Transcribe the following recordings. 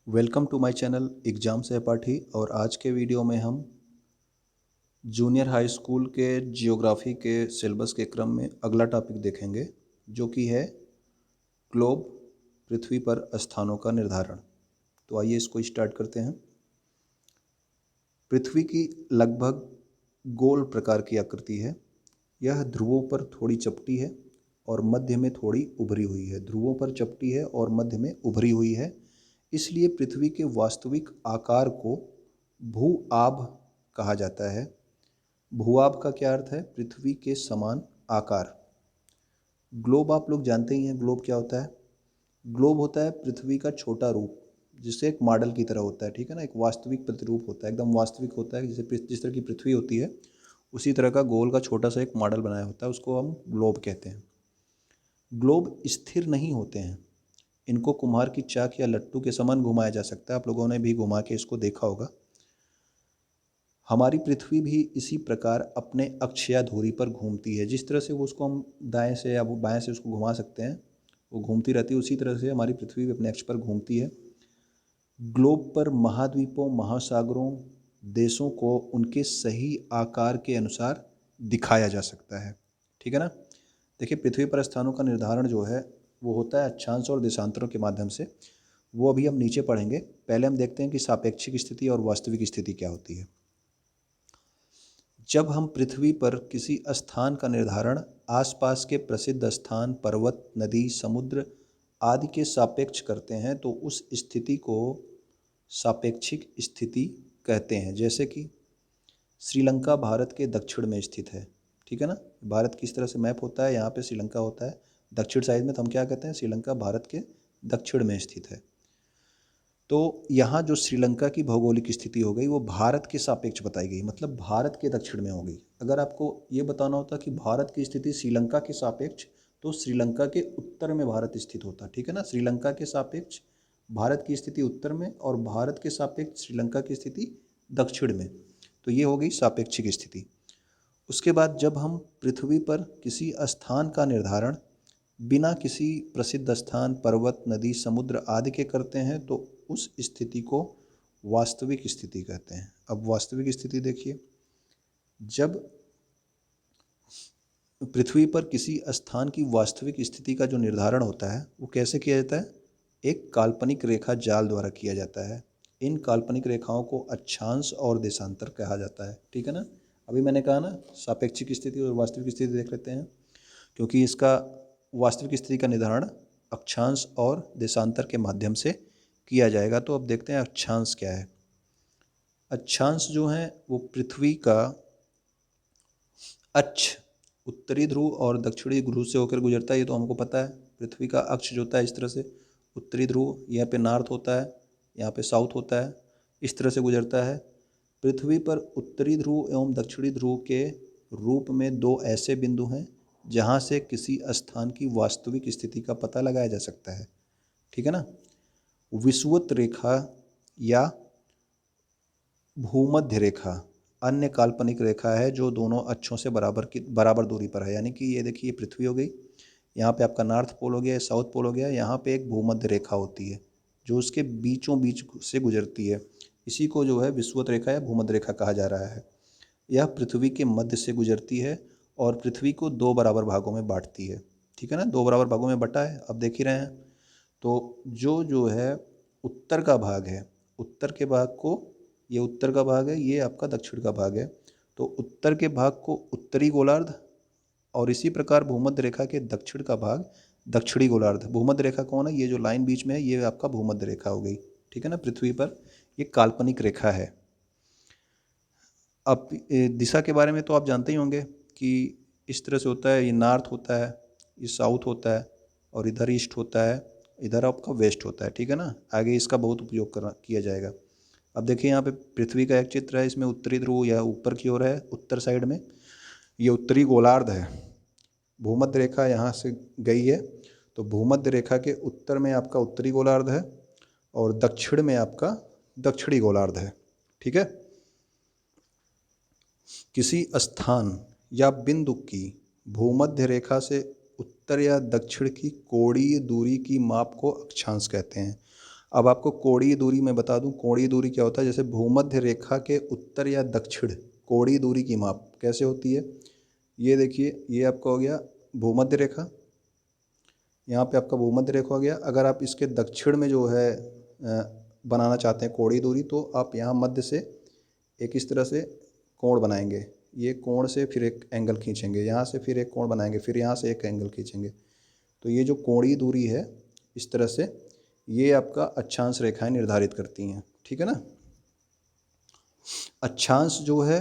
Welcome to my channel exam Sahpathi. और आज के वीडियो में हम जूनियर हाई स्कूल के जियोग्राफी के सिलेबस के क्रम में अगला टॉपिक देखेंगे, जो कि है ग्लोब, पृथ्वी पर स्थानों का निर्धारण। तो आइए इसको स्टार्ट करते हैं। पृथ्वी की लगभग गोल प्रकार की आकृति है। यह ध्रुवों पर थोड़ी चपटी है और मध्य में थोड़ी उभरी हुई है। ध्रुवों पर चपटी है और मध्य में उभरी हुई है, इसलिए पृथ्वी के वास्तविक आकार को भू-आभ कहा जाता है। भू-आभ का क्या अर्थ है? पृथ्वी के समान आकार। ग्लोब आप लोग जानते ही हैं, ग्लोब क्या होता है? ग्लोब होता है पृथ्वी का छोटा रूप, जिससे एक मॉडल की तरह होता है, ठीक है ना। एक वास्तविक प्रतिरूप होता है, एकदम वास्तविक होता है। जैसे जिस तरह की पृथ्वी होती है उसी तरह का गोल का छोटा सा एक मॉडल बनाया होता है, उसको हम ग्लोब कहते हैं। ग्लोब स्थिर नहीं होते हैं, इनको कुम्हार की चाक या लट्टू के समान घुमाया जा सकता है। आप लोगों ने भी घुमा के इसको देखा होगा। हमारी पृथ्वी भी इसी प्रकार अपने अक्ष या धुरी पर घूमती है। जिस तरह से वो उसको हम दाएं से या वो बाएं से उसको घुमा सकते हैं, वो घूमती रहती है, उसी तरह से हमारी पृथ्वी भी अपने अक्ष पर घूमती है। ग्लोब पर महाद्वीपों, महासागरों, देशों को उनके सही आकार के अनुसार दिखाया जा सकता है, ठीक है ना। देखिए, पृथ्वी पर स्थानों का निर्धारण जो है वो होता है अक्षांश और देशांतरों के माध्यम से। वो अभी हम नीचे पढ़ेंगे। पहले हम देखते हैं कि सापेक्षिक स्थिति और वास्तविक स्थिति क्या होती है। जब हम पृथ्वी पर किसी स्थान का निर्धारण आसपास के प्रसिद्ध स्थान, पर्वत, नदी, समुद्र आदि के सापेक्ष करते हैं तो उस स्थिति को सापेक्षिक स्थिति कहते हैं। जैसे कि श्रीलंका भारत के दक्षिण में स्थित है, ठीक है ना। भारत किस तरह से मैप होता है, यहाँ पे श्रीलंका होता है दक्षिण साइड में, तो हम क्या कहते हैं? श्रीलंका भारत के दक्षिण में स्थित है। तो यहाँ जो श्रीलंका की भौगोलिक स्थिति हो गई वो भारत के सापेक्ष बताई गई, मतलब भारत के दक्षिण में हो गई। अगर आपको ये बताना होता कि भारत की स्थिति श्रीलंका के सापेक्ष, तो श्रीलंका के उत्तर में भारत स्थित होता, ठीक है ना। श्रीलंका के सापेक्ष भारत की स्थिति उत्तर में और भारत के सापेक्ष श्रीलंका की स्थिति दक्षिण में। तो ये हो गई सापेक्षिक स्थिति। उसके बाद जब हम पृथ्वी पर किसी स्थान का निर्धारण बिना किसी प्रसिद्ध स्थान, पर्वत, नदी, समुद्र आदि के करते हैं तो उस स्थिति को वास्तविक स्थिति कहते हैं। अब वास्तविक स्थिति देखिए, जब पृथ्वी पर किसी स्थान की वास्तविक स्थिति का जो निर्धारण होता है वो कैसे किया जाता है? एक काल्पनिक रेखा जाल द्वारा किया जाता है। इन काल्पनिक रेखाओं को अक्षांश और देशांतर कहा जाता है, ठीक है ना। अभी मैंने कहा ना, सापेक्षिक स्थिति और वास्तविक स्थिति देख लेते हैं, क्योंकि इसका वास्तविक स्थिति का निर्धारण अक्षांश और देशांतर के माध्यम से किया जाएगा। तो अब देखते हैं अक्षांश क्या है। अक्षांश जो है वो पृथ्वी का अक्ष उत्तरी ध्रुव और दक्षिणी ध्रुव से होकर गुजरता है, ये तो हमको पता है। पृथ्वी का अक्ष जो होता है इस तरह से, उत्तरी ध्रुव यहाँ पे नॉर्थ होता है, यहाँ पे साउथ होता है, इस तरह से गुजरता है। पृथ्वी पर उत्तरी ध्रुव एवं दक्षिणी ध्रुव के रूप में दो ऐसे बिंदु हैं जहाँ से किसी स्थान की वास्तविक स्थिति का पता लगाया जा सकता है, ठीक है ना। विषुवत रेखा या भूमध्य रेखा अन्य काल्पनिक रेखा है जो दोनों अक्षों से बराबर दूरी पर है। यानी कि ये देखिए, ये पृथ्वी हो गई, यहाँ पे आपका नॉर्थ पोल हो गया, साउथ पोल हो गया, यहाँ पे एक भूमध्य रेखा होती है जो उसके बीचों बीच से गुजरती है। इसी को जो है विषुवत रेखा या भूमध्य रेखा कहा जा रहा है। यह पृथ्वी के मध्य से गुजरती है और पृथ्वी को दो बराबर भागों में बांटती है, ठीक है ना। दो बराबर भागों में बटा है, अब देख ही रहे हैं। तो जो है उत्तर का भाग है, उत्तर के भाग को, ये उत्तर का भाग है, ये आपका दक्षिण का भाग है। तो उत्तर के भाग को उत्तरी गोलार्ध और इसी प्रकार भूमध्य रेखा के दक्षिण का भाग दक्षिणी गोलार्ध। भूमध्य रेखा कौन है? ये जो लाइन बीच में है ये आपका भूमध्य रेखा हो गई, ठीक है ना। पृथ्वी पर ये काल्पनिक रेखा है। अब दिशा के बारे में तो आप जानते ही होंगे कि इस तरह से होता है, ये नॉर्थ होता है, ये साउथ होता है और इधर ईस्ट होता है, इधर आपका वेस्ट होता है, ठीक है ना। आगे इसका बहुत उपयोग किया जाएगा। अब देखिए, यहाँ पे पृथ्वी का एक चित्र है, इसमें उत्तरी ध्रुव या ऊपर की ओर है, उत्तर साइड में ये उत्तरी गोलार्ध है। भूमध्य रेखा यहाँ से गई है, तो भूमध्य रेखा के उत्तर में आपका उत्तरी गोलार्ध है और दक्षिण में आपका दक्षिणी गोलार्ध है, ठीक है। किसी स्थान या बिंदु की भूमध्य रेखा से उत्तर या दक्षिण की कोणीय दूरी की माप को अक्षांश कहते हैं। अब आपको कोणीय दूरी मैं बता दूं, कोणीय दूरी क्या होता है। जैसे भूमध्य रेखा के उत्तर या दक्षिण कोणीय दूरी की माप कैसे होती है, ये देखिए, ये आपका हो गया भूमध्य रेखा, यहाँ पे आपका भूमध्य रेखा हो गया। अगर आप इसके दक्षिण में जो है बनाना चाहते हैं कोणीय दूरी, तो आप यहाँ मध्य से एक इस तरह से कोण बनाएंगे, ये कोण से फिर एक एंगल खींचेंगे, यहाँ से फिर एक कोण बनाएंगे, फिर यहाँ से एक एंगल खींचेंगे। तो ये जो कोणीय दूरी है इस तरह से ये आपका अक्षांश रेखाएं निर्धारित करती हैं, ठीक है ना। अक्षांश जो है,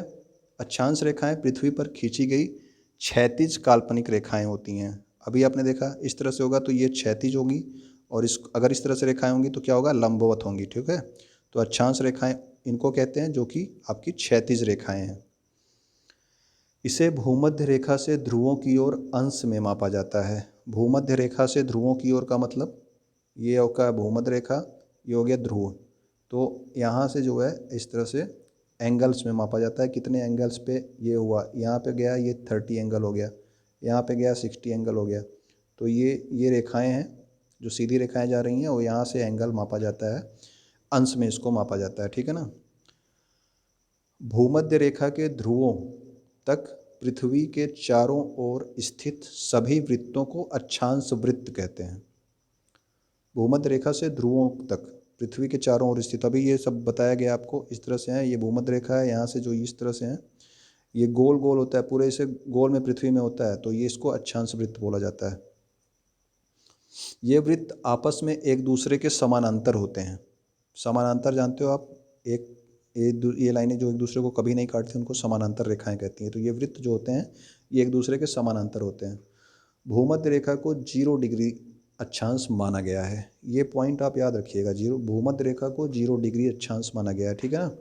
अक्षांश रेखाएं पृथ्वी पर खींची गई क्षैतिज काल्पनिक रेखाएं होती हैं। अभी आपने देखा इस तरह से होगा तो ये क्षैतिज होगी, और इस अगर इस तरह से रेखाएं होंगी तो क्या होगा, लंबवत होंगी, ठीक है। तो अक्षांश रेखाएं इनको कहते हैं जो कि आपकी क्षैतिज रेखाएं हैं। इसे भूमध्य रेखा से ध्रुवों की ओर अंश में मापा जाता है। भूमध्य रेखा से ध्रुवों की ओर का मतलब ये होगा भूमध्य रेखा, ये हो गया ध्रुव। तो यहाँ से जो है इस तरह से एंगल्स में मापा जाता है। कितने एंगल्स पे ये हुआ, यहाँ पे गया ये 30 एंगल हो गया, यहाँ पे गया 60 एंगल हो गया। तो ये रेखाएं हैं जो सीधी रेखाएं जा रही हैं, और यहाँ से एंगल मापा जाता है, अंश में इसको मापा जाता है, ठीक है ना। भूमध्य रेखा के ध्रुवों तक पृथ्वी के चारों ओर स्थित सभी वृत्तों को अक्षांश वृत्त कहते हैं। भूमध्य रेखा से ध्रुवों तक पृथ्वी के चारों ओर स्थित, अभी ये सब बताया गया आपको इस तरह से है। ये भूमध्य रेखा है, यहाँ से जो इस तरह से है ये गोल गोल होता है, पूरे इसे गोल में पृथ्वी में होता है, तो ये इसको अक्षांश वृत्त बोला जाता है। ये वृत्त आपस में एक दूसरे के समानांतर होते हैं। समानांतर जानते हो आप, ये लाइनें जो एक दूसरे को कभी नहीं काटती उनको समानांतर रेखाएं कहती हैं। तो ये वृत्त जो होते हैं ये एक दूसरे के समानांतर होते हैं। भूमध्य रेखा को 0 डिग्री अक्षांश माना गया है। ये पॉइंट आप याद रखिएगा, भूमध्य रेखा को 0 डिग्री अक्षांश माना गया है, ठीक है ना।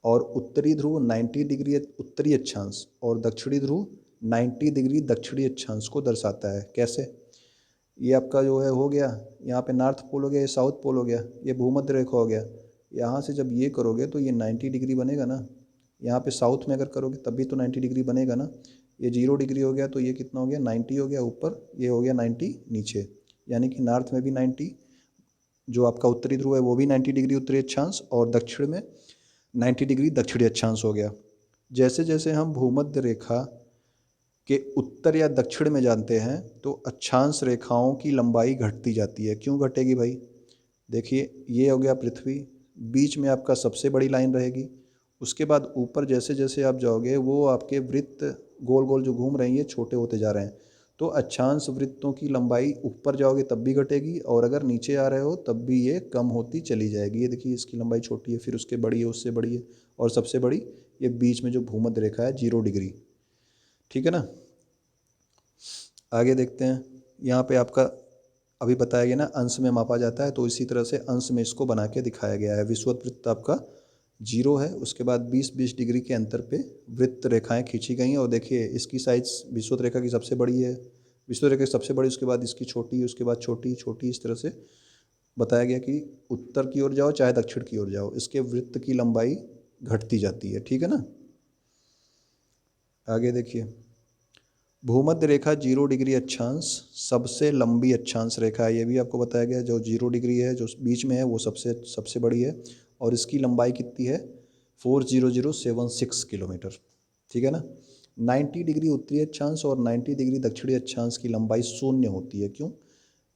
और उत्तरी ध्रुव 90 डिग्री उत्तरी अक्षांश और दक्षिणी ध्रुव 90 डिग्री दक्षिणी अक्षांश को दर्शाता है। कैसे, ये आपका जो है हो गया, यहाँ पे नॉर्थ पोल हो गया, ये साउथ पोल हो गया, ये भूमध्य रेखा हो गया। यहाँ से जब ये करोगे तो ये 90 डिग्री बनेगा ना, यहाँ पे साउथ में अगर करोगे तब भी तो 90 डिग्री बनेगा ना। ये 0 डिग्री हो गया तो ये कितना हो गया, 90 हो गया ऊपर, ये हो गया 90 नीचे, यानी कि नॉर्थ में भी 90, जो आपका उत्तरी ध्रुव है वो भी 90 डिग्री उत्तरी अक्षांश, और दक्षिण में 90 डिग्री दक्षिणी अक्षांश हो गया। जैसे जैसे हम भूमध्य रेखा के उत्तर या दक्षिण में जानते हैं तो अक्षांश रेखाओं की लंबाई घटती जाती है। क्यों घटेगी भाई, देखिए ये हो गया पृथ्वी, बीच में आपका सबसे बड़ी लाइन रहेगी, उसके बाद ऊपर जैसे जैसे आप जाओगे वो आपके वृत्त गोल गोल जो घूम रहे हैं ये छोटे होते जा रहे हैं। तो अक्षांश वृत्तों की लंबाई ऊपर जाओगे तब भी घटेगी, और अगर नीचे आ रहे हो तब भी ये कम होती चली जाएगी। ये देखिए इसकी लंबाई छोटी है, फिर उसके बड़ी है, उससे बड़ी है, और सबसे बड़ी ये बीच में जो भूमध्य रेखा है 0 डिग्री, ठीक है ना। आगे देखते हैं, यहाँ पे आपका अभी बताया गया ना अंश में मापा जाता है, तो इसी तरह से अंश में इसको बना के दिखाया गया है। विषुवत वृत्त आपका 0 है, उसके बाद 20-20 डिग्री के अंतर पे वृत्त रेखाएं खींची गई हैं। और देखिए इसकी साइज विषुवत रेखा की सबसे बड़ी है, विषुवत रेखा की सबसे बड़ी, उसके बाद इसकी छोटी, उसके बाद छोटी छोटी, इस तरह से बताया गया कि उत्तर की ओर जाओ चाहे दक्षिण की ओर जाओ इसके वृत्त की लंबाई घटती जाती है, ठीक है ना। आगे देखिए, भूमध्य रेखा 0 डिग्री अक्षांश सबसे लंबी अक्षांश रेखा है। ये भी आपको बताया गया, जो 0 डिग्री है जो बीच में है वो सबसे सबसे बड़ी है, और इसकी लंबाई कितनी है, 40076 किलोमीटर, ठीक है ना। 90 डिग्री उत्तरी अक्षांश और 90 डिग्री दक्षिणी अक्षांश की लंबाई शून्य होती है। क्यों,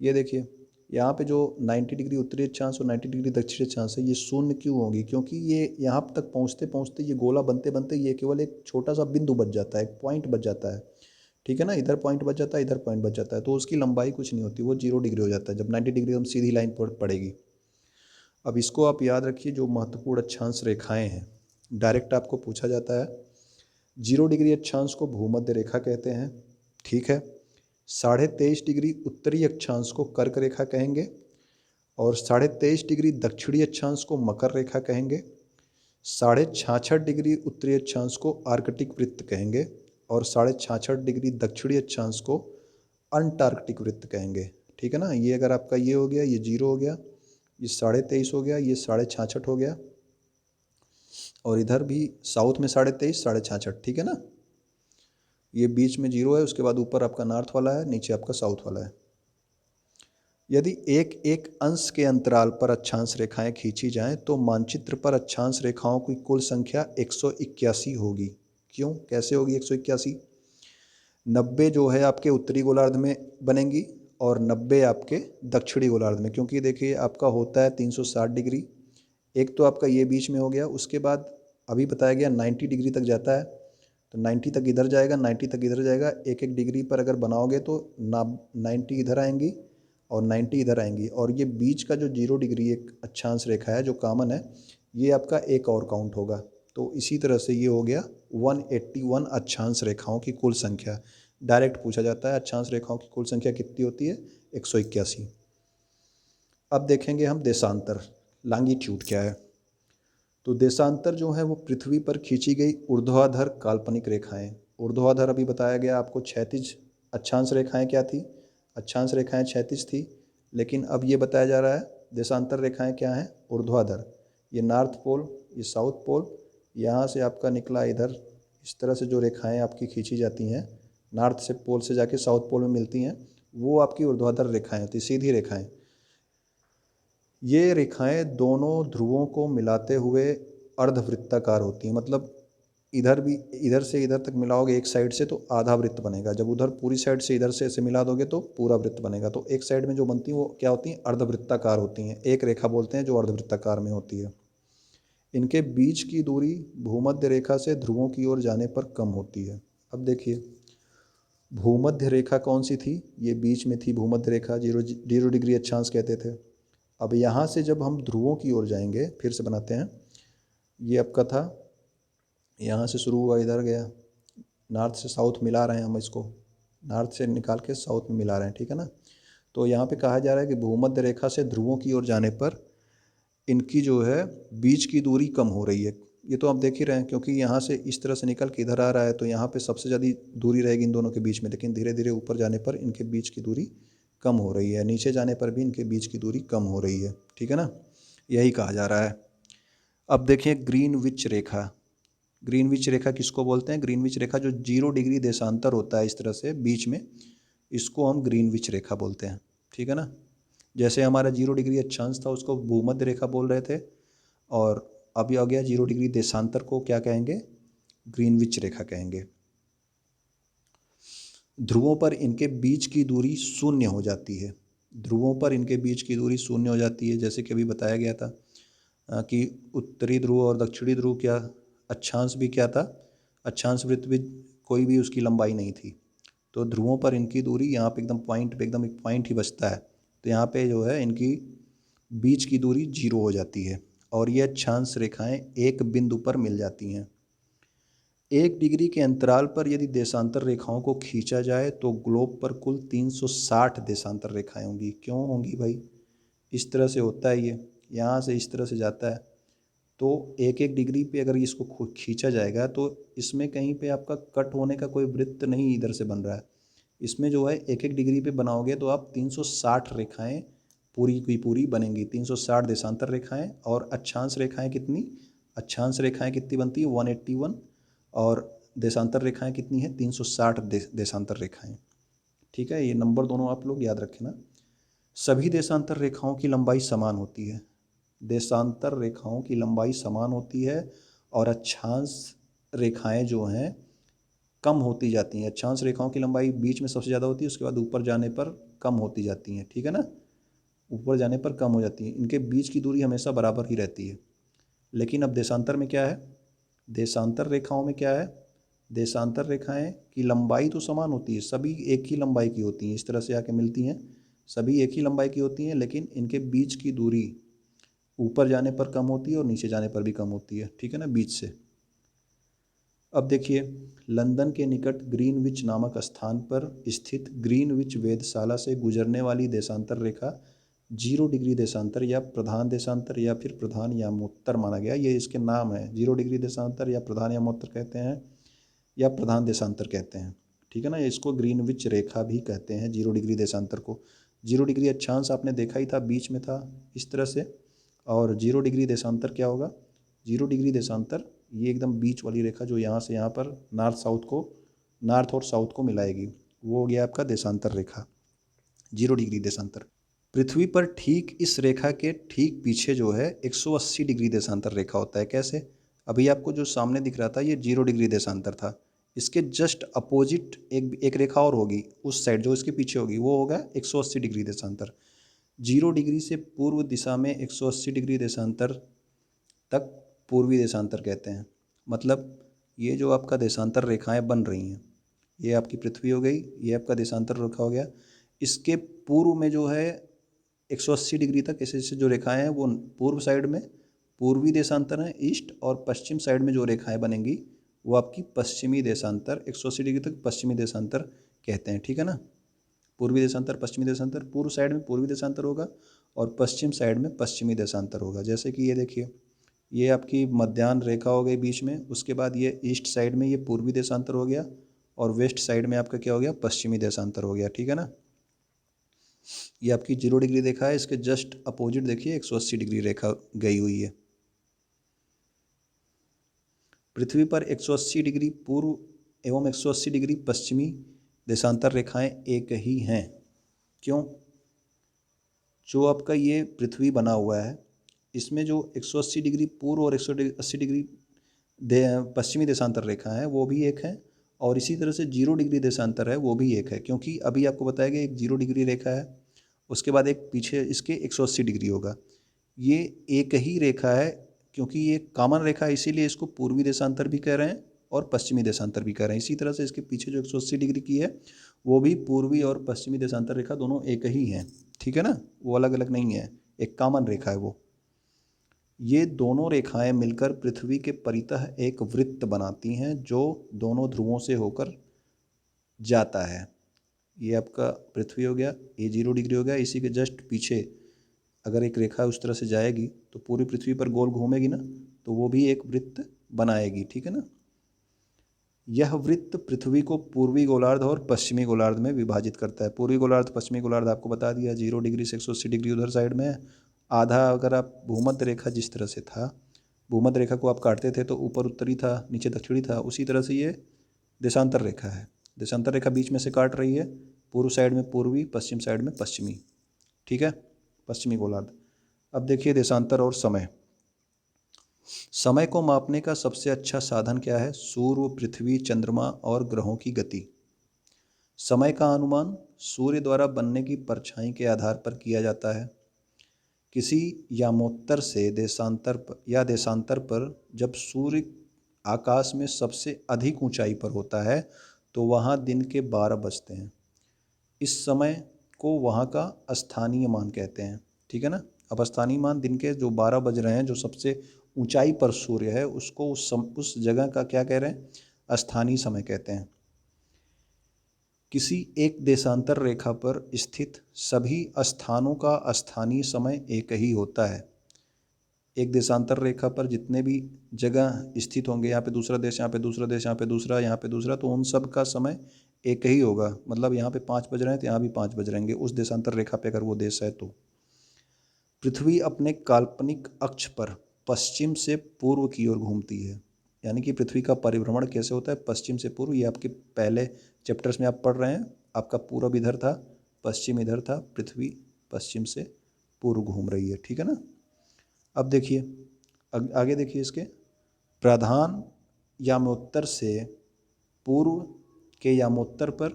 ये देखिए यहाँ पे जो 90 डिग्री उत्तरी अक्षांश और 90 डिग्री दक्षिणी अक्षांश है ये शून्य क्यों होगी, क्योंकि ये यहाँ तक पहुँचते पहुँचते ये गोला बनते बनते ये केवल एक छोटा सा बिंदु बच जाता है, एक पॉइंट बच जाता है, ठीक है ना। इधर पॉइंट बच जाता है, इधर पॉइंट बच जाता है, तो उसकी लंबाई कुछ नहीं होती, वो 0 डिग्री हो जाता है जब 90 डिग्री हम सीधी लाइन पर पड़ेगी। अब इसको आप याद रखिए, जो महत्वपूर्ण अक्षांश रेखाएं हैं डायरेक्ट आपको पूछा जाता है। 0 डिग्री अक्षांश को भूमध्य रेखा कहते हैं, ठीक है। 23.5 डिग्री उत्तरी अक्षांश को कर्क रेखा कहेंगे, और 23.5 डिग्री दक्षिणी अक्षांश को मकर रेखा कहेंगे। 66.5 डिग्री उत्तरी अक्षांश को आर्कटिक वृत्त कहेंगे, और 66.5 डिग्री दक्षिणी अक्षांश को अंटार्कटिक वृत्त कहेंगे, ठीक है ना। ये अगर आपका ये हो गया, ये 0 हो गया, ये 23.5 हो गया, ये 66.5 हो गया, और इधर भी साउथ में 23.5 66, ठीक है ना। ये बीच में 0 है, उसके बाद ऊपर आपका नॉर्थ वाला है, नीचे आपका साउथ वाला है। यदि एक एक अंश के अंतराल पर अक्षांश रेखाएं खींची जाएं तो मानचित्र पर अक्षांश रेखाओं की कुल संख्या 181 होगी। क्यों, कैसे होगी 181? 90 जो है आपके उत्तरी गोलार्ध में बनेंगी और 90 आपके दक्षिणी गोलार्ध में, क्योंकि देखिए आपका होता है 360 डिग्री। एक तो आपका ये बीच में हो गया, उसके बाद अभी बताया गया 90 डिग्री तक जाता है, तो 90 तक इधर जाएगा, 90 तक इधर जाएगा। एक एक डिग्री पर अगर बनाओगे तो 90 इधर आएंगी और 90 इधर आएंगी, और ये बीच का जो 0 डिग्री एक अक्षांश रेखा है जो कॉमन है, ये आपका एक और काउंट होगा। तो इसी तरह से ये हो गया 181 अक्षांश रेखाओं की कुल संख्या। डायरेक्ट पूछा जाता है अक्षांश रेखाओं की कुल संख्या कितनी होती है, 181। अब देखेंगे हम देशांतर, लॉन्गिट्यूड क्या है। तो देशांतर जो है वो पृथ्वी पर खींची गई ऊर्ध्वाधर काल्पनिक रेखाएं। ऊर्ध्वाधर अभी बताया गया आपको, क्षैतिज अक्षांश रेखाएं क्या थी, अक्षांश रेखाएं क्षैतिज थी, लेकिन अब ये बताया जा रहा है देशांतर रेखाएं क्या हैं, ऊर्ध्वाधर। ये नॉर्थ पोल, ये साउथ पोल, यहाँ से आपका निकला इधर, इस तरह से जो रेखाएं आपकी खींची जाती हैं नॉर्थ से पोल से जाके साउथ पोल में मिलती हैं, वो आपकी ऊर्ध्वाधर रेखाएं होती, सीधी रेखाएं। ये रेखाएं दोनों ध्रुवों को मिलाते हुए अर्धवृत्ताकार होती हैं। मतलब इधर भी, इधर से इधर तक मिलाओगे एक साइड से तो आधा वृत्त बनेगा, जब उधर पूरी साइड से इधर से ऐसे मिला दोगे तो पूरा वृत्त बनेगा। तो एक साइड में जो बनती हैं वो क्या होती हैं, अर्धवृत्ताकार होती हैं। एक रेखा बोलते हैं जो अर्धवृत्ताकार में होती है। इनके बीच की दूरी भूमध्य रेखा से ध्रुवों की ओर जाने पर कम होती है। अब देखिए भूमध्य रेखा कौन सी थी, ये बीच में थी भूमध्य रेखा, 0 डिग्री अक्षांश कहते थे। अब यहाँ से जब हम ध्रुवों की ओर जाएंगे, फिर से बनाते हैं, ये आपका था, यहाँ से शुरू हुआ इधर गया, नॉर्थ से साउथ मिला रहे हैं हम इसको, नॉर्थ से निकाल के साउथ में मिला रहे हैं, ठीक है ना। तो यहाँ पे कहा जा रहा है कि भूमध्य रेखा से ध्रुवों की ओर जाने पर इनकी जो है बीच की दूरी कम हो रही है। ये तो आप देख ही रहे हैं, क्योंकि यहाँ से इस तरह से निकल के इधर आ रहा है, तो यहाँ पे सबसे ज़्यादा दूरी रहेगी इन दोनों के बीच में, लेकिन धीरे धीरे ऊपर जाने पर इनके बीच की दूरी कम हो रही है, नीचे जाने पर भी इनके बीच की दूरी कम हो रही है, ठीक है ना, यही कहा जा रहा है। अब देखिए ग्रीनविच रेखा, ग्रीनविच रेखा किसको बोलते हैं, ग्रीनविच रेखा जो 0 डिग्री देशांतर होता है इस तरह से बीच में, इसको हम ग्रीनविच रेखा बोलते हैं, ठीक है ना। जैसे हमारा 0 डिग्री अक्षांश था उसको भूमध्य रेखा बोल रहे थे, और अभी आ गया 0 डिग्री देशांतर को क्या कहेंगे, ग्रीनविच रेखा कहेंगे। ध्रुवों पर इनके बीच की दूरी शून्य हो जाती है, ध्रुवों पर इनके बीच की दूरी शून्य हो जाती है। जैसे कि अभी बताया गया था कि उत्तरी ध्रुव और दक्षिणी ध्रुव क्या, अक्षांश भी क्या था, अक्षांश वृत्त भी कोई भी उसकी लंबाई नहीं थी। तो ध्रुवों पर इनकी दूरी यहाँ पे एकदम पॉइंट पे, एकदम एक पॉइंट ही बचता है, तो यहाँ पे जो है इनकी बीच की दूरी 0 हो जाती है, और ये अक्षांश रेखाएं एक बिंदु पर मिल जाती हैं। 1 डिग्री के अंतराल पर यदि देशांतर रेखाओं को खींचा जाए तो ग्लोब पर कुल 360 देशांतर रेखाएं होंगी। क्यों होंगी भाई, इस तरह से होता है, ये यहाँ से इस तरह से जाता है, तो एक एक डिग्री पे अगर इसको खींचा जाएगा तो इसमें कहीं पे आपका कट होने का कोई वृत्त नहीं इधर से बन रहा है। इसमें जो है एक एक डिग्री पे बनाओगे तो आप 360 रेखाएं पूरी की पूरी बनेंगी, 360 देशांतर रेखाएं। और अक्षांश रेखाएं कितनी, अक्षांश रेखाएं कितनी बनती है 181, और देशांतर रेखाएं कितनी है 360 देशांतर रेखाएं, ठीक है। ये नंबर दोनों आप लोग याद रखें ना। सभी देशांतर रेखाओं की लंबाई समान होती है, देशांतर रेखाओं की लंबाई समान होती है, और अक्षांश रेखाएं जो हैं कम होती जाती हैं। अक्षांश रेखाओं की लंबाई बीच में सबसे ज़्यादा होती है, उसके बाद ऊपर जाने पर कम होती जाती हैं, ठीक है ना, ऊपर जाने पर कम हो जाती है। इनके बीच की दूरी हमेशा बराबर ही रहती है। लेकिन अब देशांतर में क्या है, देशांतर रेखाओं में क्या है, देशांतर रेखाएं की लंबाई तो समान होती है, सभी एक ही लंबाई की होती हैं, इस तरह से आके मिलती हैं, सभी एक ही लंबाई की होती हैं, लेकिन इनके बीच की दूरी ऊपर जाने पर कम होती है और नीचे जाने पर भी कम होती है, ठीक है ना, बीच से। अब देखिए लंदन के निकट ग्रीनविच नामक स्थान पर स्थित ग्रीनविच वेधशाला से गुजरने वाली देशांतर रेखा 0 डिग्री देशांतर या प्रधान देशांतर या फिर प्रधान यामोत्तर माना गया। ये इसके नाम है, 0 डिग्री देशांतर या प्रधान यामोत्तर कहते हैं, या प्रधान देशांतर कहते हैं, ठीक है ना। इसको ग्रीनविच रेखा भी कहते हैं 0 डिग्री देशांतर को। 0 डिग्री अक्षांश आपने देखा ही था, बीच में था इस तरह से, और 0 डिग्री देशांतर क्या होगा, 0 डिग्री देशांतर ये एकदम बीच वाली रेखा जो यहाँ से यहाँ पर नॉर्थ साउथ को, नॉर्थ और साउथ को मिलाएगी, वो हो गया आपका देशांतर रेखा, 0 डिग्री देशांतर। पृथ्वी पर ठीक इस रेखा के ठीक पीछे जो है 180 डिग्री देशांतर रेखा होता है। कैसे? अभी आपको जो सामने दिख रहा था ये 0 डिग्री देशांतर था। इसके जस्ट अपोजिट एक एक रेखा और होगी उस साइड जो इसके पीछे होगी, वो होगा 180 डिग्री देशांतर। 0 डिग्री से पूर्व दिशा में 180 डिग्री देशांतर तक पूर्वी देशांतर कहते हैं। मतलब ये जो आपका देशांतर रेखाएं बन रही हैं, ये आपकी पृथ्वी हो गई, ये आपका देशांतर रेखा हो गया। इसके पूर्व में जो है 180 डिग्री तक ऐसे ऐसे जो रेखाएं हैं वो पूर्व साइड में पूर्वी देशांतर हैं ईस्ट, और पश्चिम साइड में जो रेखाएं बनेंगी वो आपकी पश्चिमी देशांतर 180 डिग्री तक पश्चिमी देशांतर कहते हैं। ठीक है ना? पूर्वी देशांतर, पश्चिमी देशांतर, पूर्व साइड में पूर्वी देशांतर होगा और पश्चिम साइड में पश्चिमी देशांतर होगा। जैसे कि ये देखिए, ये आपकी मध्याह्न रेखा हो गई बीच में, उसके बाद ये ईस्ट साइड में ये पूर्वी देशांतर हो गया और वेस्ट साइड में आपका क्या हो गया? पश्चिमी देशांतर हो गया। ठीक है ना? ये आपकी 0 डिग्री रेखा है, इसके जस्ट अपोजिट देखिए 180 डिग्री रेखा गई हुई है। पृथ्वी पर 180 डिग्री पूर्व एवं 180 डिग्री पश्चिमी देशांतर रेखाएं एक ही हैं। क्यों? जो आपका ये पृथ्वी बना हुआ है इसमें जो 180 डिग्री पूर्व और 180 डिग्री पश्चिमी देशांतर रेखा है वो भी एक है, और इसी तरह से 0 डिग्री देशांतर है वो भी एक है। क्योंकि अभी आपको बताया गया एक 0 डिग्री रेखा है, उसके बाद एक पीछे इसके 180 डिग्री होगा। ये एक ही रेखा है क्योंकि ये कॉमन रेखा है, इसीलिए इसको पूर्वी देशांतर भी कह रहे हैं और पश्चिमी देशांतर भी कह रहे हैं। इसी तरह से इसके पीछे जो 180 डिग्री की है वो भी पूर्वी और पश्चिमी देशांतर रेखा दोनों एक ही हैं। ठीक है ना? वो अलग अलग नहीं है, एक कॉमन रेखा है वो। ये दोनों रेखाएं मिलकर पृथ्वी के परितः एक वृत्त बनाती हैं जो दोनों ध्रुवों से होकर जाता है। ये आपका पृथ्वी हो गया, ये 0 डिग्री हो गया, इसी के जस्ट पीछे अगर एक रेखा उस तरह से जाएगी तो पूरी पृथ्वी पर गोल घूमेगी ना, तो वो भी एक वृत्त बनाएगी। ठीक है ना? यह वृत्त पृथ्वी को पूर्वी गोलार्ध और पश्चिमी गोलार्ध में विभाजित करता है। पूर्वी गोलार्ध पश्चिमी गोलार्ध आपको बता दिया, 0 डिग्री से 180 डिग्री उधर साइड में है। आधा अगर आप भूमध्य रेखा जिस तरह से था, भूमध्य रेखा को आप काटते थे तो ऊपर उत्तरी था, नीचे दक्षिणी था, उसी तरह से ये देशांतर रेखा है। देशांतर रेखा बीच में से काट रही है, पूर्व साइड में पूर्वी, पश्चिम साइड में पश्चिमी। ठीक है? पश्चिमी गोलार्ध। अब देखिए देशांतर और समय। समय को मापने का सबसे अच्छा साधन क्या है? सूर्य, पृथ्वी, चंद्रमा और ग्रहों की गति। समय का अनुमान सूर्य द्वारा बनने की परछाई के आधार पर किया जाता है। किसी यामोत्तर से देशांतर पर जब सूर्य आकाश में सबसे अधिक ऊंचाई पर होता है तो वहाँ दिन के 12 बजते हैं। इस समय को वहाँ का स्थानीय मान कहते हैं। ठीक है ना? अब स्थानीय मान दिन के जो 12 बज रहे हैं, जो सबसे ऊंचाई पर सूर्य है उसको उस जगह का क्या कह रहे हैं? स्थानीय समय कहते हैं। किसी एक देशांतर रेखा पर स्थित सभी स्थानों का स्थानीय समय एक ही होता है। एक देशांतर रेखा पर जितने भी जगह स्थित होंगे, यहाँ पे दूसरा देश, यहाँ पे दूसरा देश, यहाँ पे दूसरा, यहाँ पे दूसरा, तो उन सब का समय एक ही होगा। मतलब यहाँ पे 5 बज रहे हैं तो यहाँ भी 5 बज रहेंगे उस देशांतर रेखा पे अगर वो देश है तो। पृथ्वी अपने काल्पनिक अक्ष पर पश्चिम से पूर्व की ओर घूमती है। यानी कि पृथ्वी का परिभ्रमण कैसे होता है? पश्चिम से पूर्व। ये आपके पहले चैप्टर्स में आप पढ़ रहे हैं। आपका पूरब इधर था, पश्चिम इधर था, पृथ्वी पश्चिम से पूर्व घूम रही है। ठीक है ना? अब देखिए आगे देखिए, इसके प्रधान यामोत्तर से पूर्व के यामोत्तर पर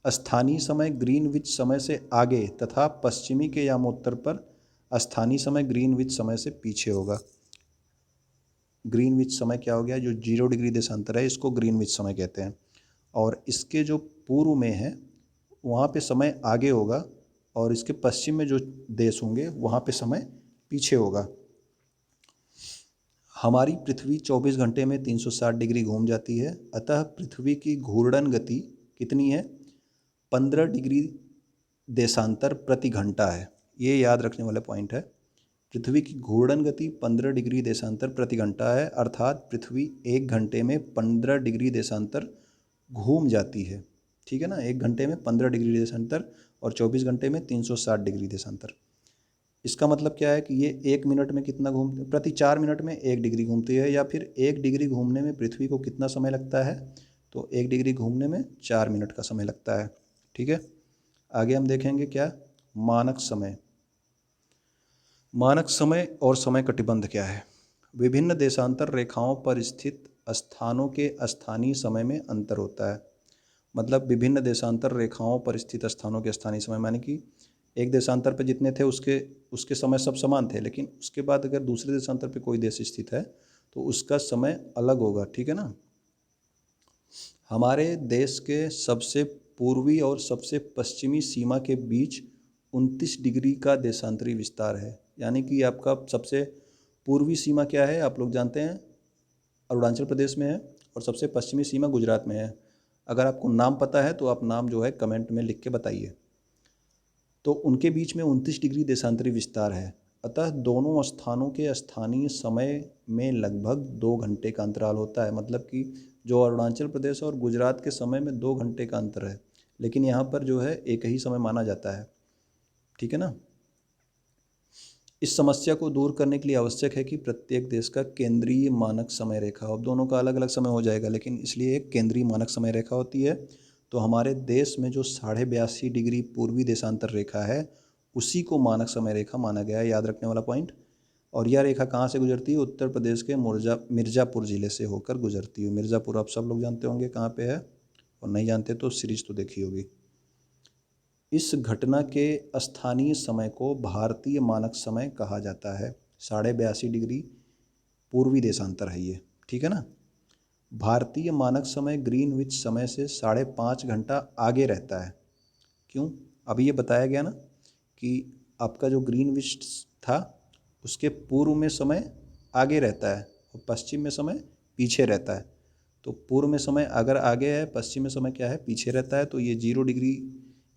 स्थानीय समय ग्रीनविच समय से आगे तथा पश्चिमी के यामोत्तर पर स्थानीय समय ग्रीनविच समय से पीछे होगा। ग्रीनविच समय क्या हो गया? जो 0 डिग्री देशांतर है इसको ग्रीनविच समय कहते हैं, और इसके जो पूर्व में है वहाँ पे समय आगे होगा और इसके पश्चिम में जो देश होंगे वहाँ पे समय पीछे होगा। हमारी पृथ्वी 24 घंटे में 360 डिग्री घूम जाती है, अतः पृथ्वी की घूर्णन गति कितनी है? 15 डिग्री देशांतर प्रति घंटा है। ये याद रखने वाला पॉइंट है। पृथ्वी की घूर्णन गति 15 डिग्री देशांतर प्रति घंटा है, अर्थात पृथ्वी 1 घंटे में 15 डिग्री देशांतर घूम जाती है। ठीक है ना? 1 घंटे में 15 डिग्री देशांतर और 24 घंटे में 360 डिग्री देशांतर। इसका मतलब क्या है कि ये 1 मिनट में कितना घूमते, प्रति 4 मिनट में 1 डिग्री घूमती है, या फिर 1 डिग्री घूमने में पृथ्वी को कितना समय लगता है? तो 1 डिग्री घूमने में 4 मिनट का समय लगता है। ठीक है? आगे हम देखेंगे क्या? मानक समय। मानक समय और समय कटिबंध क्या है? विभिन्न देशांतर रेखाओं पर स्थित स्थानों के स्थानीय समय में अंतर होता है। मतलब विभिन्न देशांतर रेखाओं पर स्थित स्थानों के स्थानीय समय, माने कि एक देशांतर पे जितने थे उसके उसके समय सब समान थे, लेकिन उसके बाद अगर दूसरे देशांतर पे कोई देश स्थित है तो उसका समय अलग होगा, ठीक है ना। हमारे देश के सबसे पूर्वी और सबसे पश्चिमी सीमा के बीच 29 डिग्री का देशांतरी विस्तार है। यानी कि आपका सबसे पूर्वी सीमा क्या है, आप लोग जानते हैं, अरुणाचल प्रदेश में है, और सबसे पश्चिमी सीमा गुजरात में है। अगर आपको नाम पता है तो आप नाम जो है कमेंट में लिख के बताइए। तो उनके बीच में 29 डिग्री देशांतरी विस्तार है। अतः दोनों स्थानों के स्थानीय समय में लगभग 2 घंटे का अंतराल होता है। मतलब कि जो अरुणाचल प्रदेश और गुजरात के समय में 2 घंटे का अंतर है, लेकिन यहाँ पर जो है एक ही समय माना जाता है, ठीक है ना। इस समस्या को दूर करने के लिए आवश्यक है कि प्रत्येक देश का केंद्रीय मानक समय रेखा हो। अब दोनों का अलग अलग समय हो जाएगा, लेकिन इसलिए एक केंद्रीय मानक समय रेखा होती है। तो हमारे देश में जो 82.5 डिग्री पूर्वी देशांतर रेखा है उसी को मानक समय रेखा माना गया है, याद रखने वाला पॉइंट। और यह रेखा कहाँ से गुजरती है? उत्तर प्रदेश के मिर्ज़ापुर ज़िले से होकर गुजरती है। मिर्ज़ापुर आप सब लोग जानते होंगे कहाँ पे है, और नहीं जानते तो सीरीज तो देखी होगी। इस घटना के स्थानीय समय को भारतीय मानक समय कहा जाता है। 82.5 डिग्री पूर्वी देशांतर है ये, ठीक है ना। भारतीय मानक समय ग्रीनविच समय से 5.5 घंटा आगे रहता है। क्यों? अभी ये बताया गया ना कि आपका जो ग्रीनविच था उसके पूर्व में समय आगे रहता है और पश्चिम में समय पीछे रहता है। तो पूर्व में समय अगर आगे है, पश्चिम में समय क्या है, पीछे रहता है। तो ये 0 डिग्री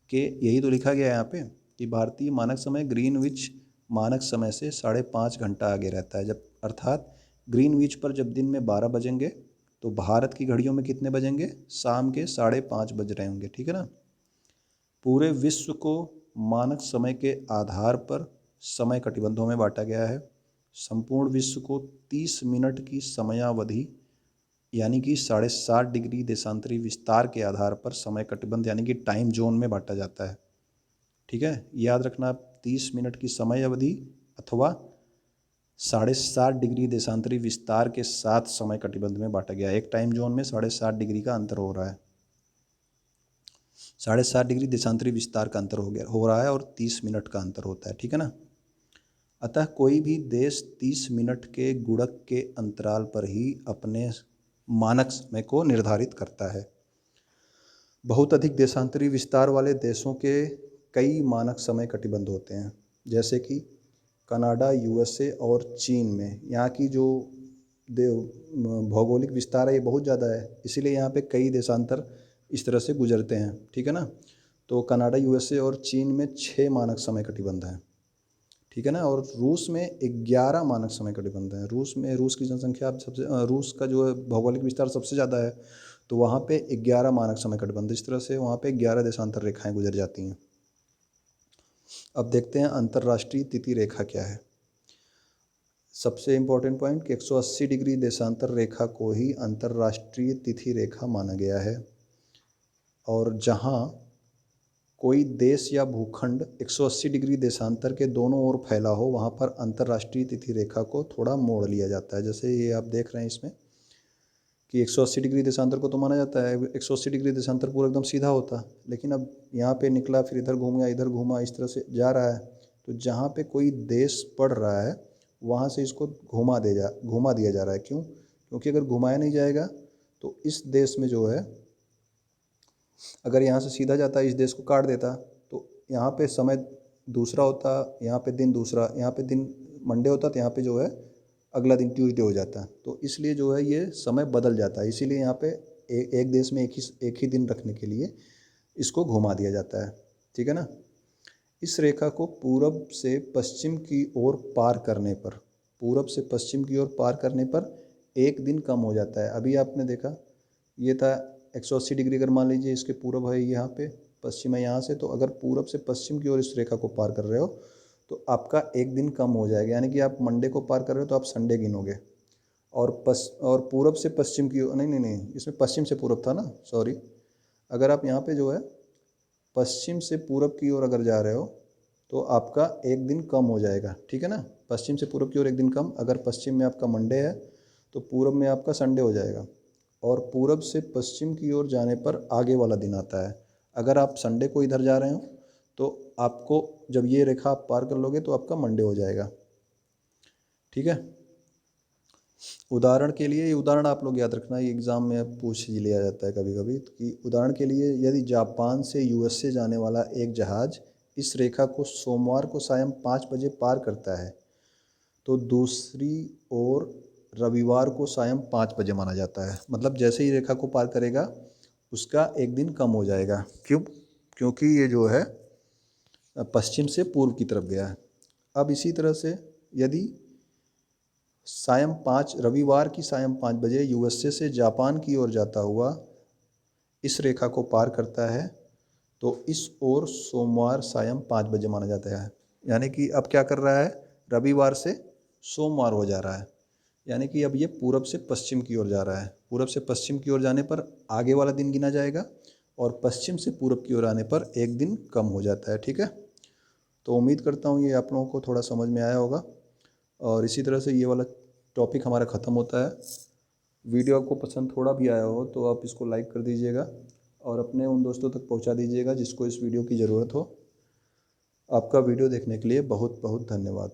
के यही तो लिखा गया है यहाँ पे कि भारतीय मानक समय ग्रीनविच मानक समय से 5.5 घंटा आगे रहता है। जब अर्थात ग्रीनविच पर जब दिन में 12 बजेंगे तो भारत की घड़ियों में कितने बजेंगे? शाम के 5:30 बज रहे होंगे, ठीक है ना। पूरे विश्व को मानक समय के आधार पर समय कटिबंधों में बांटा गया है। संपूर्ण विश्व को 30 मिनट की समयावधि यानी कि 7.5 डिग्री देशांतरी विस्तार के आधार पर समय कटिबंध यानी कि टाइम जोन में बांटा जाता है, ठीक है। याद रखना, 30 मिनट की समय अवधि अथवा 7.5 डिग्री देशांतरी विस्तार के साथ समय कटिबंध में बांटा गया है। एक टाइम जोन में 7.5 डिग्री का अंतर हो रहा है, 7.5 डिग्री देशांतरी विस्तार का अंतर हो रहा है और 30 मिनट का अंतर होता है, ठीक है ना। अतः कोई भी देश 30 मिनट के गुणक के अंतराल पर ही अपने मानक समय को निर्धारित करता है। बहुत अधिक देशांतरी विस्तार वाले देशों के कई मानक समय कटिबंध होते हैं, जैसे कि कनाडा, यूएसए और चीन में। यहाँ की जो भौगोलिक विस्तार है ये बहुत ज़्यादा है, इसीलिए यहाँ पे कई देशांतर इस तरह से गुजरते हैं, ठीक है ना। तो कनाडा, यूएसए और चीन में 6 मानक समय कटिबंध हैं, ठीक है ना। और रूस में 11 मानक समय कटिबंध हैं। रूस की जनसंख्या आप रूस का जो है भौगोलिक विस्तार सबसे ज़्यादा है, तो वहाँ पे 11 मानक समय कटिबंध, इस तरह से वहाँ पे 11 देशांतर रेखाएं गुजर जाती हैं। अब देखते हैं अंतर्राष्ट्रीय तिथि रेखा क्या है। सबसे इम्पोर्टेंट पॉइंट कि 180 डिग्री देशांतर रेखा को ही अंतर्राष्ट्रीय तिथि रेखा माना गया है। और जहाँ कोई देश या भूखंड 180 डिग्री देशांतर के दोनों ओर फैला हो वहाँ पर अंतर्राष्ट्रीय तिथि रेखा को थोड़ा मोड़ लिया जाता है। जैसे ये आप देख रहे हैं इसमें कि 180 डिग्री देशांतर को तो माना जाता है, 180 डिग्री देशांतर पूरा एकदम सीधा होता है, लेकिन अब यहाँ पे निकला, फिर इधर घूम गया, इधर घूमा, इस तरह से जा रहा है। तो जहाँ पे कोई देश पड़ रहा है वहाँ से इसको घुमा दिया जा रहा है। क्यों? क्योंकि अगर घुमाया नहीं जाएगा तो इस देश में जो है, अगर यहाँ से सीधा जाता, इस देश को काट देता, तो यहाँ पे समय दूसरा होता, यहाँ पे दिन दूसरा, यहाँ पे दिन मंडे होता तो यहाँ पे जो है अगला दिन ट्यूसडे हो जाता है। तो इसलिए जो है ये समय बदल जाता है। इसीलिए यहाँ पे एक देश में एक ही दिन रखने के लिए इसको घुमा दिया जाता है, ठीक है ना। इस रेखा को पूरब से पश्चिम की ओर पार करने पर, पूरब से पश्चिम की ओर पार करने पर एक दिन कम हो जाता है। अभी आपने देखा ये था 180 डिग्री, अगर मान लीजिए इसके पूरब है यहाँ पे, पश्चिम है यहाँ से, तो अगर पूरब से पश्चिम की ओर इस रेखा को पार कर रहे हो तो आपका एक दिन कम हो जाएगा। यानी कि आप मंडे को पार कर रहे हो तो आप संडे गिनोगे। और पूरब से पश्चिम की ओर, नहीं, इसमें पश्चिम से पूरब था ना, सॉरी। अगर आप यहाँ पे जो है पश्चिम से पूरब की ओर अगर जा रहे हो तो आपका एक दिन कम हो जाएगा, ठीक है ना। पश्चिम से पूरब की ओर एक दिन कम, अगर पश्चिम में आपका मंडे है तो पूरब में आपका संडे हो जाएगा। और पूरब से पश्चिम की ओर जाने पर आगे वाला दिन आता है। अगर आप संडे को इधर जा रहे हो तो आपको जब ये रेखा आप पार कर लोगे तो आपका मंडे हो जाएगा, ठीक है। उदाहरण के लिए, ये उदाहरण आप लोग याद रखना, ये एग्ज़ाम में पूछ लिया जाता है कभी कभी कि उदाहरण के लिए यदि जापान से यूएसए जाने वाला एक जहाज़ इस रेखा को सोमवार को सायं 5 बजे पार करता है तो दूसरी ओर रविवार को सायं 5 बजे माना जाता है। मतलब जैसे ही रेखा को पार करेगा उसका एक दिन कम हो जाएगा। क्यों? क्योंकि ये जो है पश्चिम से पूर्व की तरफ गया है। अब इसी तरह से यदि सायं 5 रविवार की सायं 5 बजे यूएसए से जापान की ओर जाता हुआ इस रेखा को पार करता है तो इस ओर सोमवार सायं 5 बजे माना जाता है। यानी कि अब क्या कर रहा है, रविवार से सोमवार हो जा रहा है, यानी कि अब ये पूरब से पश्चिम की ओर जा रहा है। पूरब से पश्चिम की ओर जाने पर आगे वाला दिन गिना जाएगा और पश्चिम से पूरब की ओर आने पर एक दिन कम हो जाता है, ठीक है। तो उम्मीद करता हूँ ये आप लोगों को थोड़ा समझ में आया होगा। और इसी तरह से ये वाला टॉपिक हमारा ख़त्म होता है। वीडियो आपको पसंद थोड़ा भी आया हो तो आप इसको लाइक कर दीजिएगा और अपने उन दोस्तों तक पहुंचा दीजिएगा जिसको इस वीडियो की ज़रूरत हो। आपका वीडियो देखने के लिए बहुत बहुत धन्यवाद।